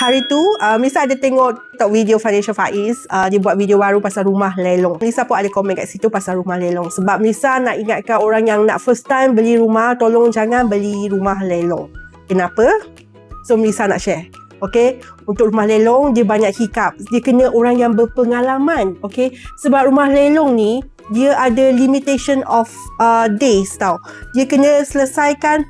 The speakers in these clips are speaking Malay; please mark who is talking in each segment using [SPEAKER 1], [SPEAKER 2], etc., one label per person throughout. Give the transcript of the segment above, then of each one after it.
[SPEAKER 1] Hari tu, Melissa ada tengok video Financial Faiz. Dia buat video baru pasal rumah lelong. Melissa pun ada komen kat situ pasal rumah lelong. Sebab Melissa nak ingatkan orang yang nak first time beli rumah, tolong jangan beli rumah lelong. Kenapa? So, Melissa nak share. Okay, untuk rumah lelong, dia banyak hiccup. Dia kena orang yang berpengalaman. Okay, sebab rumah lelong ni, dia ada limitation of days tau. Dia kena selesaikan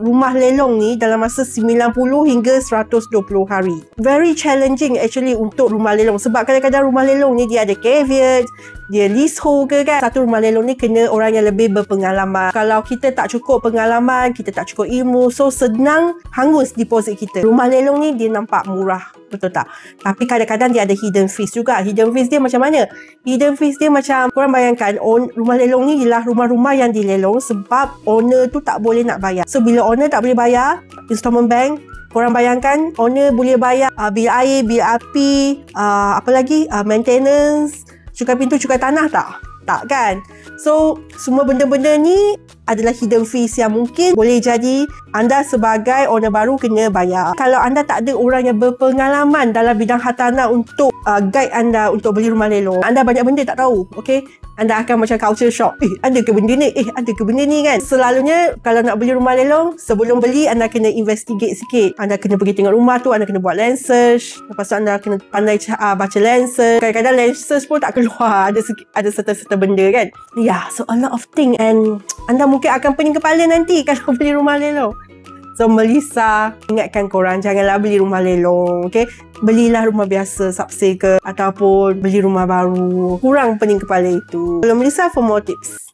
[SPEAKER 1] rumah lelong ni dalam masa 90 hingga 120 hari. Very challenging actually untuk rumah lelong. Sebab kadang-kadang rumah lelong ni dia ada caveat, dia leasehold ke kan. Satu rumah lelong ni kena orang yang lebih berpengalaman. Kalau kita tak cukup pengalaman, kita tak cukup ilmu, so senang hangus deposit kita. Rumah lelong ni dia nampak murah, betul tak? Tapi kadang-kadang dia ada hidden fees juga. Hidden fees dia macam mana? Hidden fees dia macam, korang bayangkan rumah lelong ni ialah rumah-rumah yang dilelong sebab owner tu tak boleh nak bayar. So bila owner tak boleh bayar, installment bank, korang bayangkan owner boleh bayar bil air, bil api, apa lagi, maintenance, cukai pintu, cukai tanah tak? Tak kan? So, semua benda-benda ni adalah hidden fees yang mungkin boleh jadi anda sebagai owner baru kena bayar. Kalau anda tak ada orang yang berpengalaman dalam bidang hartanah untuk guide anda untuk beli rumah lelong, anda banyak benda tak tahu, okay? Anda akan macam culture shock. Ada ke benda ni? Ada ke benda ni kan? Selalunya, kalau nak beli rumah lelong, sebelum beli, anda kena investigate sikit. Anda kena pergi tengok rumah tu, anda kena buat land search. Lepas tu, anda kena pandai baca land search. Kadang-kadang land search pun tak keluar. Ada serta-serta benda kan? Yeah, so a lot of thing. And anda mungkin akan pening kepala nanti kalau beli rumah lelong. So, Melissa ingatkan korang, janganlah beli rumah lelong, okay? Belilah rumah biasa, subsale ke, ataupun beli rumah baru. Kurang pening kepala itu. Follow Melissa for more tips.